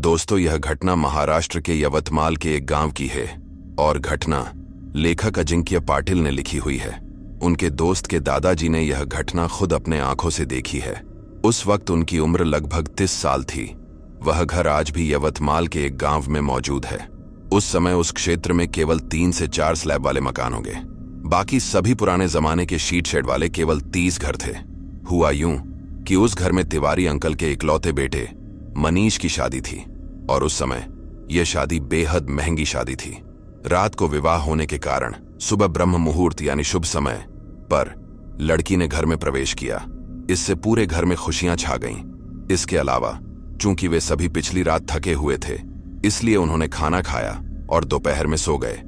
दोस्तों, यह घटना महाराष्ट्र के यवतमाल के एक गांव की है और घटना लेखक अजिंक्य पाटिल ने लिखी हुई है। उनके दोस्त के दादाजी ने यह घटना खुद अपने आंखों से देखी है। उस वक्त उनकी उम्र लगभग 30 साल थी। वह घर आज भी यवतमाल के एक गांव में मौजूद है। उस समय उस क्षेत्र में केवल 3 से 4 स्लैब वाले मकान होंगे। बाकी सभी पुराने जमाने के शीट शेड वाले केवल 30 घर थे। हुआ यूं कि उस घर में तिवारी अंकल के इकलौते बेटे मनीष की शादी थी और उस समय यह शादी बेहद महंगी शादी थी। रात को विवाह होने के कारण सुबह ब्रह्म मुहूर्त यानी शुभ समय पर लड़की ने घर में प्रवेश किया। इससे पूरे घर में खुशियां छा गईं। इसके अलावा चूंकि वे सभी पिछली रात थके हुए थे, इसलिए उन्होंने खाना खाया और दोपहर में सो गए।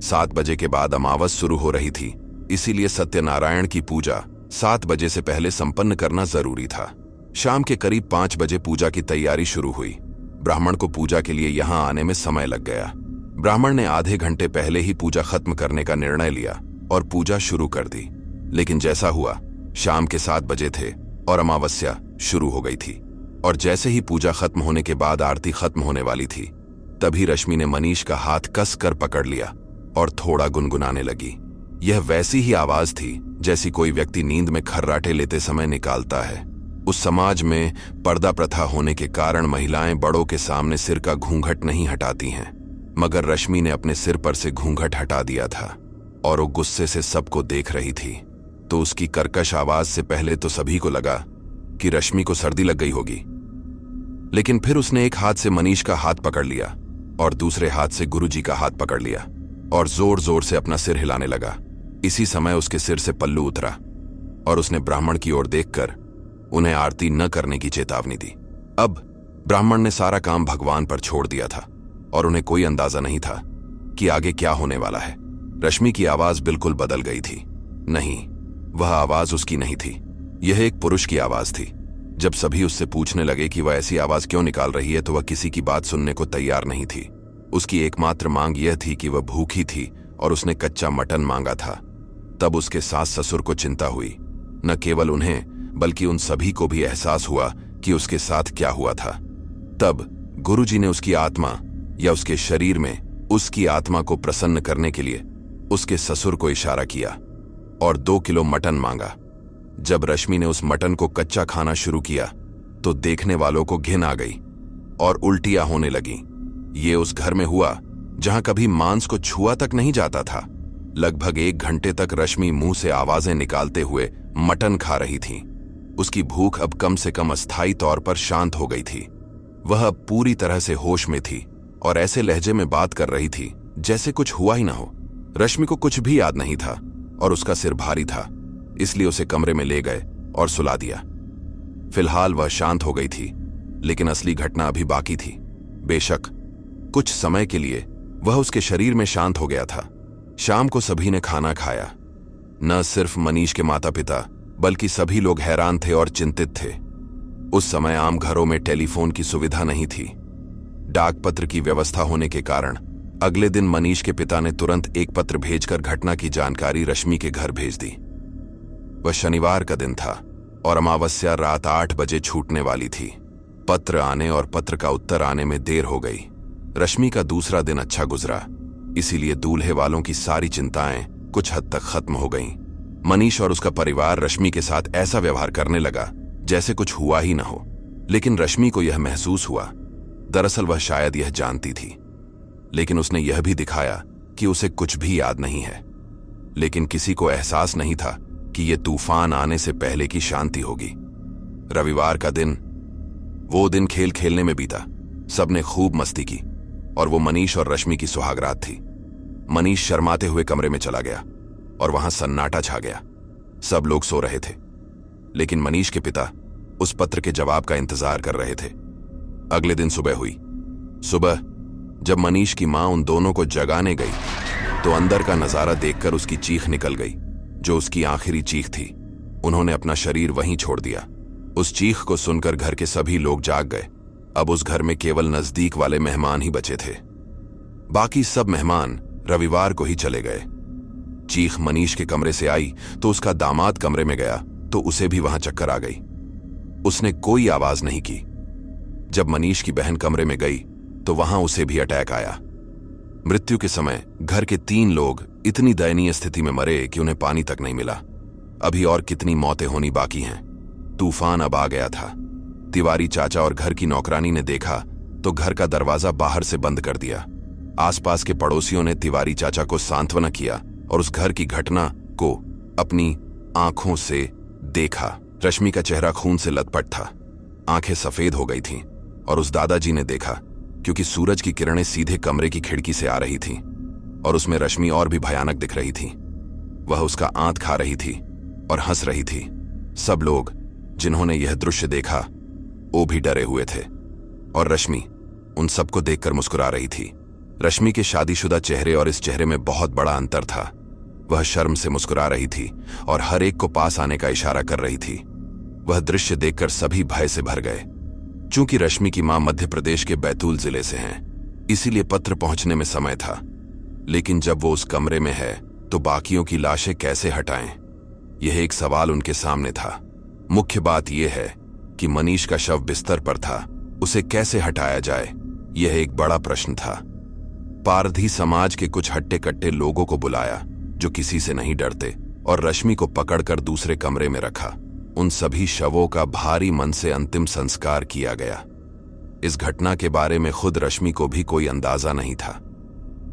7 बजे के बाद अमावस शुरू हो रही थी, इसीलिए सत्यनारायण की पूजा 7 बजे से पहले संपन्न करना जरूरी था। शाम के करीब 5 बजे पूजा की तैयारी शुरू हुई। ब्राह्मण को पूजा के लिए यहां आने में समय लग गया। ब्राह्मण ने आधे घंटे पहले ही पूजा खत्म करने का निर्णय लिया और पूजा शुरू कर दी। लेकिन जैसा हुआ, शाम के 7 बजे थे और अमावस्या शुरू हो गई थी और जैसे ही पूजा खत्म होने के बाद आरती खत्म होने वाली थी, तभी रश्मि ने मनीष का हाथ कस कर पकड़ लिया और थोड़ा गुनगुनाने लगी। यह वैसी ही आवाज थी जैसी कोई व्यक्ति नींद में खर्राटे लेते समय निकालता है। उस समाज में पर्दा प्रथा होने के कारण महिलाएं बड़ों के सामने सिर का घूंघट नहीं हटाती हैं, मगर रश्मि ने अपने सिर पर से घूंघट हटा दिया था और वो गुस्से से सबको देख रही थी। तो उसकी कर्कश आवाज से पहले तो सभी को लगा कि रश्मि को सर्दी लग गई होगी, लेकिन फिर उसने एक हाथ से मनीष का हाथ पकड़ लिया और दूसरे हाथ से गुरुजी का हाथ पकड़ लिया और जोर जोर से अपना सिर हिलाने लगा। इसी समय उसके सिर से पल्लू उतरा और उसने ब्राह्मण की ओर देखकर उन्हें आरती न करने की चेतावनी दी। अब ब्राह्मण ने सारा काम भगवान पर छोड़ दिया था और उन्हें कोई अंदाजा नहीं था कि आगे क्या होने वाला है। रश्मि की आवाज बिल्कुल बदल गई थी। नहीं, वह आवाज उसकी नहीं थी, यह एक पुरुष की आवाज थी। जब सभी उससे पूछने लगे कि वह ऐसी आवाज क्यों निकाल रही है, तो वह किसी की बात सुनने को तैयार नहीं थी। उसकी एकमात्र मांग यह थी कि वह भूखी थी और उसने कच्चा मटन मांगा था। तब उसके सास ससुर को चिंता हुई। न केवल उन्हें बल्कि उन सभी को भी एहसास हुआ कि उसके साथ क्या हुआ था। तब गुरुजी ने उसकी आत्मा या उसके शरीर में उसकी आत्मा को प्रसन्न करने के लिए उसके ससुर को इशारा किया और 2 किलो मटन मांगा। जब रश्मि ने उस मटन को कच्चा खाना शुरू किया तो देखने वालों को घिन आ गई और उल्टियां होने लगीं। ये उस घर में हुआ जहां कभी मांस को छुआ तक नहीं जाता था। लगभग 1 घंटे तक रश्मि मुंह से आवाजें निकालते हुए मटन खा रही थी। उसकी भूख अब कम से कम अस्थायी तौर पर शांत हो गई थी। वह अब पूरी तरह से होश में थी और ऐसे लहजे में बात कर रही थी जैसे कुछ हुआ ही ना हो। रश्मि को कुछ भी याद नहीं था और उसका सिर भारी था, इसलिए उसे कमरे में ले गए और सुला दिया। फिलहाल वह शांत हो गई थी, लेकिन असली घटना अभी बाकी थी। बेशक कुछ समय के लिए वह उसके शरीर में शांत हो गया था। शाम को सभी ने खाना खाया। न सिर्फ मनीष के माता पिता बल्कि सभी लोग हैरान थे और चिंतित थे। उस समय आम घरों में टेलीफोन की सुविधा नहीं थी। डाक पत्र की व्यवस्था होने के कारण अगले दिन मनीष के पिता ने तुरंत एक पत्र भेजकर घटना की जानकारी रश्मि के घर भेज दी। वह शनिवार का दिन था और अमावस्या रात 8 बजे छूटने वाली थी। पत्र आने और पत्र का उत्तर आने में देर हो गई। रश्मि का दूसरा दिन अच्छा गुजरा, इसीलिए दूल्हे वालों की सारी चिंताएं कुछ हद तक खत्म हो गईं। मनीष और उसका परिवार रश्मि के साथ ऐसा व्यवहार करने लगा जैसे कुछ हुआ ही ना हो। लेकिन रश्मि को यह महसूस हुआ। दरअसल वह शायद यह जानती थी, लेकिन उसने यह भी दिखाया कि उसे कुछ भी याद नहीं है। लेकिन किसी को एहसास नहीं था कि यह तूफान आने से पहले की शांति होगी। रविवार का दिन वो दिन खेल खेलने में बीता। सबने खूब मस्ती की और वो मनीष और रश्मि की सुहागरात थी। मनीष शर्माते हुए कमरे में चला गया और वहां सन्नाटा छा गया। सब लोग सो रहे थे, लेकिन मनीष के पिता उस पत्र के जवाब का इंतजार कर रहे थे। अगले दिन सुबह हुई। सुबह जब मनीष की मां उन दोनों को जगाने गई तो अंदर का नजारा देखकर उसकी चीख निकल गई, जो उसकी आखिरी चीख थी। उन्होंने अपना शरीर वहीं छोड़ दिया। उस चीख को सुनकर घर के सभी लोग जाग गए। अब उस घर में केवल नजदीक वाले मेहमान ही बचे थे। बाकी सब मेहमान रविवार को ही चले गए। चीख मनीष के कमरे से आई तो उसका दामाद कमरे में गया तो उसे भी वहां चक्कर आ गई। उसने कोई आवाज नहीं की। जब मनीष की बहन कमरे में गई तो वहां उसे भी अटैक आया। मृत्यु के समय घर के 3 लोग इतनी दयनीय स्थिति में मरे कि उन्हें पानी तक नहीं मिला। अभी और कितनी मौतें होनी बाकी हैं। तूफान अब आ गया था। तिवारी चाचा और घर की नौकरानी ने देखा तो घर का दरवाजा बाहर से बंद कर दिया। आसपास के पड़ोसियों ने तिवारी चाचा को सांत्वना किया और उस घर की घटना को अपनी आंखों से देखा। रश्मि का चेहरा खून से लथपथ था, आंखें सफेद हो गई थीं और उस दादाजी ने देखा क्योंकि सूरज की किरणें सीधे कमरे की खिड़की से आ रही थीं और उसमें रश्मि और भी भयानक दिख रही थी। वह उसका आंत खा रही थी और हंस रही थी। सब लोग जिन्होंने यह दृश्य देखा वो भी डरे हुए थे और रश्मि उन सबको देखकर मुस्कुरा रही थी। रश्मि के शादीशुदा चेहरे और इस चेहरे में बहुत बड़ा अंतर था। वह शर्म से मुस्कुरा रही थी और हर एक को पास आने का इशारा कर रही थी। वह दृश्य देखकर सभी भय से भर गए। चूंकि रश्मि की मां मध्य प्रदेश के बैतूल जिले से हैं, इसीलिए पत्र पहुंचने में समय था। लेकिन जब वो उस कमरे में है तो बाकियों की लाशें कैसे हटाएं? यह एक सवाल उनके सामने था। मुख्य बात यह है कि मनीष का शव बिस्तर पर था, उसे कैसे हटाया जाए, यह एक बड़ा प्रश्न था। पारधी समाज के कुछ हट्टे कट्टे लोगों को बुलाया जो किसी से नहीं डरते और रश्मि को पकड़कर दूसरे कमरे में रखा। उन सभी शवों का भारी मन से अंतिम संस्कार किया गया। इस घटना के बारे में खुद रश्मि को भी कोई अंदाजा नहीं था।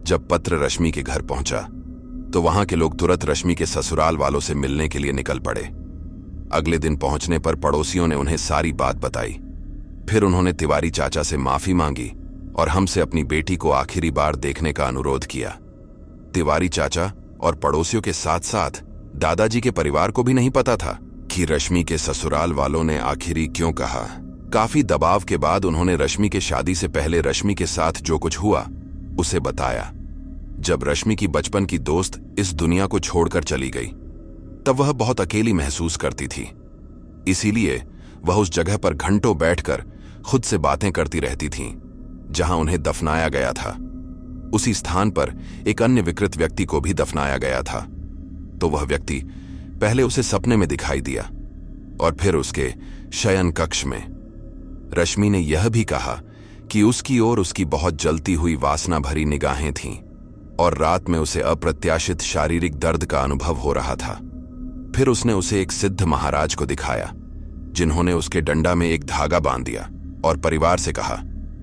जब पत्र रश्मि के घर पहुंचा तो वहां के लोग तुरंत रश्मि के ससुराल वालों से मिलने के लिए निकल पड़े। अगले दिन पहुंचने पर पड़ोसियों ने उन्हें सारी बात बताई। फिर उन्होंने तिवारी चाचा से माफी मांगी और हमसे अपनी बेटी को आखिरी बार देखने का अनुरोध किया। तिवारी चाचा और पड़ोसियों के साथ साथ दादाजी के परिवार को भी नहीं पता था कि रश्मि के ससुराल वालों ने आखिरी क्यों कहा। काफी दबाव के बाद उन्होंने रश्मि के शादी से पहले रश्मि के साथ जो कुछ हुआ उसे बताया। जब रश्मि की बचपन की दोस्त इस दुनिया को छोड़कर चली गई तब वह बहुत अकेली महसूस करती थी। इसीलिए वह उस जगह पर घंटों बैठकर खुद से बातें करती रहती थीं जहां उन्हें दफनाया गया था। उसी स्थान पर एक अन्य विकृत व्यक्ति को भी दफनाया गया था। तो वह व्यक्ति पहले उसे सपने में दिखाई दिया और फिर उसके शयन कक्ष में। रश्मि ने यह भी कहा कि उसकी ओर उसकी बहुत जलती हुई वासना भरी निगाहें थीं और रात में उसे अप्रत्याशित शारीरिक दर्द का अनुभव हो रहा था। फिर उसने उसे एक सिद्ध महाराज को दिखाया जिन्होंने उसके डंडा में एक धागा बांध दिया और परिवार से कहा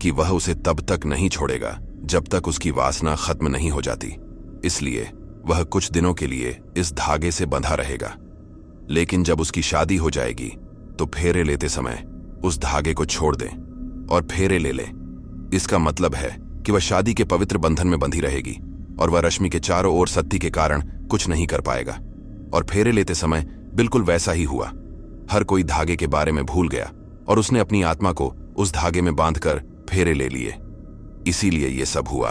कि वह उसे तब तक नहीं छोड़ेगा जब तक उसकी वासना खत्म नहीं हो जाती। इसलिए वह कुछ दिनों के लिए इस धागे से बंधा रहेगा, लेकिन जब उसकी शादी हो जाएगी तो फेरे लेते समय उस धागे को छोड़ दें और फेरे ले ले। इसका मतलब है कि वह शादी के पवित्र बंधन में बंधी रहेगी और वह रश्मि के चारों ओर सत्ती के कारण कुछ नहीं कर पाएगा। और फेरे लेते समय बिल्कुल वैसा ही हुआ। हर कोई धागे के बारे में भूल गया और उसने अपनी आत्मा को उस धागे में बांधकर फेरे ले लिए। इसीलिए ये सब हुआ।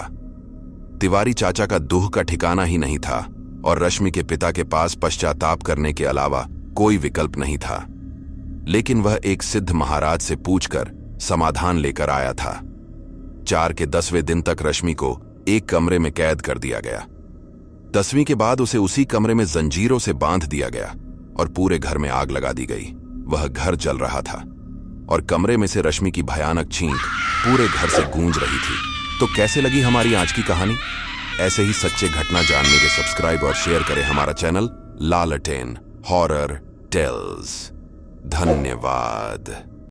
तिवारी चाचा का दुख का ठिकाना ही नहीं था और रश्मि के पिता के पास पश्चाताप करने के अलावा कोई विकल्प नहीं था। लेकिन वह एक सिद्ध महाराज से पूछकर समाधान लेकर आया था। 4 के 10वें दिन तक रश्मि को एक कमरे में कैद कर दिया गया। 10वीं के बाद उसे उसी कमरे में जंजीरों से बांध दिया गया और पूरे घर में आग लगा दी गई। वह घर जल रहा था और कमरे में से रश्मि की भयानक चीख पूरे घर से गूंज रही थी। तो कैसे लगी हमारी आज की कहानी? ऐसे ही सच्चे घटना जानने के सब्सक्राइब और शेयर करें हमारा चैनल लालटेन हॉरर टेल्स। धन्यवाद।